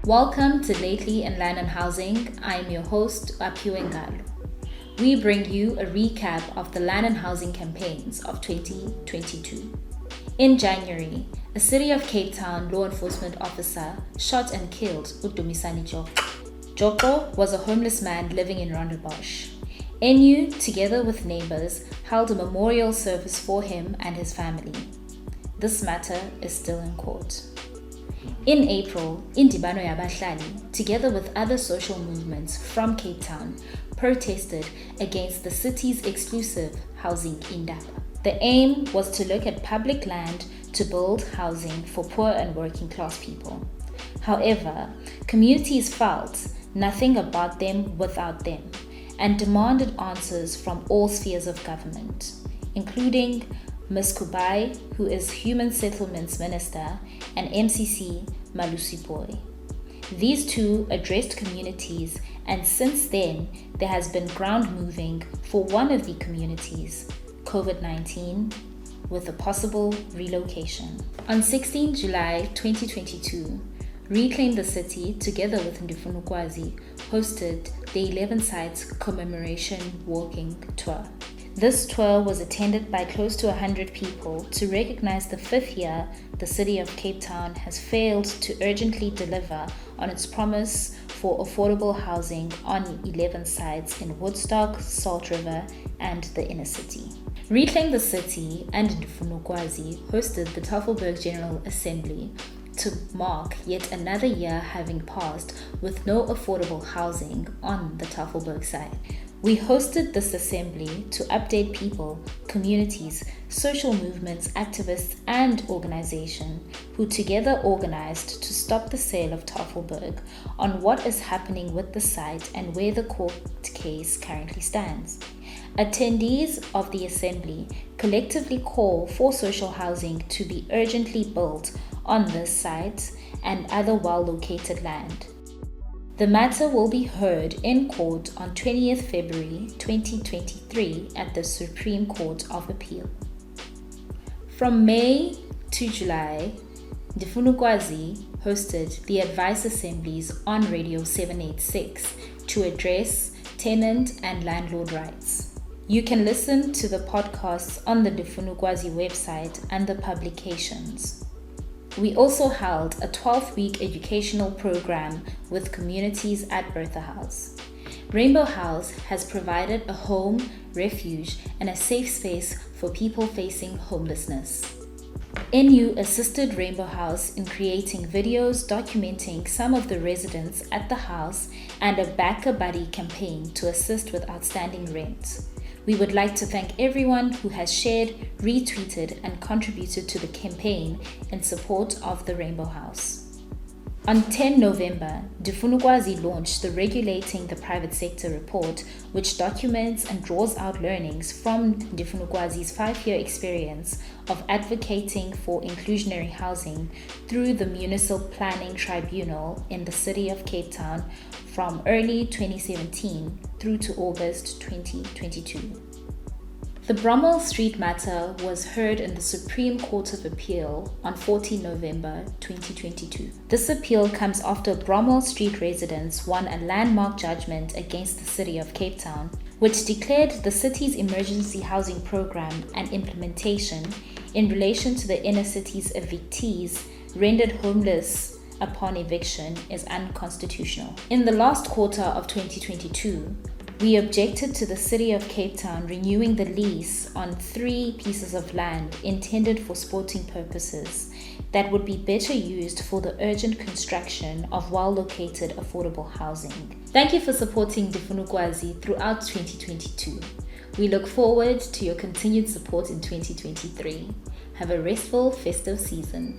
Welcome to Lately in Land and Housing. I'm your host, Apiwe Ngalo. We bring you a recap of the land and housing campaigns of 2022. In January, a City of Cape Town law enforcement officer shot and killed Udumisani Joko. Joko was a homeless man living in Rondebosch. NU, together with neighbors, held a memorial service for him and his family. This matter is still in court. In April, Ndifuna Ukwazi, together with other social movements from Cape Town, protested against the city's exclusive housing indaba. The aim was to look at public land to build housing for poor and working class people. However, communities felt nothing about them without them and demanded answers from all spheres of government, including Ms. Kubai, who is Human Settlements Minister, and MCC Malusi Boy. These two addressed communities, and since then, there has been ground moving for one of the communities, COVID-19, with a possible relocation. On 16 July 2022, Reclaim the City, together with Ndifuna Ukwazi, hosted the 11 Sites Commemoration Walking Tour. This tour was attended by close to 100 people to recognize the 5th year the City of Cape Town has failed to urgently deliver on its promise for affordable housing on 11 sites in Woodstock, Salt River, and the inner city. Reclaim the City and Ndifuna Ukwazi hosted the Tafelberg General Assembly to mark yet another year having passed with no affordable housing on the Tafelberg site. We hosted this assembly to update people, communities, social movements, activists, and organizations who together organized to stop the sale of Tafelberg on what is happening with the site and where the court case currently stands. Attendees of the assembly collectively call for social housing to be urgently built on this site and other well-located land. The matter will be heard in court on 20th February 2023 at the Supreme Court of Appeal. From May to July, Ndifuna Ukwazi hosted the advice assemblies on Radio 786 to address tenant and landlord rights. You can listen to the podcasts on the Ndifuna Ukwazi website and the publications. We also held a 12-week educational program with communities at Bertha House. Rainbow House has provided a home, refuge, and a safe space for people facing homelessness. NU assisted Rainbow House in creating videos documenting some of the residents at the house and a Back a Buddy campaign to assist with outstanding rent. We would like to thank everyone who has shared, retweeted, and contributed to the campaign in support of the Rainbow House. On 10 November, Ndifuna Ukwazi launched the Regulating the Private Sector report, which documents and draws out learnings from Ndifuna Ukwazi's 5-year experience of advocating for inclusionary housing through the Municipal Planning Tribunal in the City of Cape Town from early 2017 through to August 2022. The Bromwell Street matter was heard in the Supreme Court of Appeal on 14 November 2022. This appeal comes after Bromwell Street residents won a landmark judgment against the City of Cape Town, which declared the city's emergency housing program and implementation in relation to the inner city's evictees rendered homeless upon eviction is unconstitutional. In the last quarter of 2022, we objected to the City of Cape Town renewing the lease on 3 pieces of land intended for sporting purposes that would be better used for the urgent construction of well-located affordable housing. Thank you for supporting Ndifuna Ukwazi throughout 2022. We look forward to your continued support in 2023. Have a restful festive season.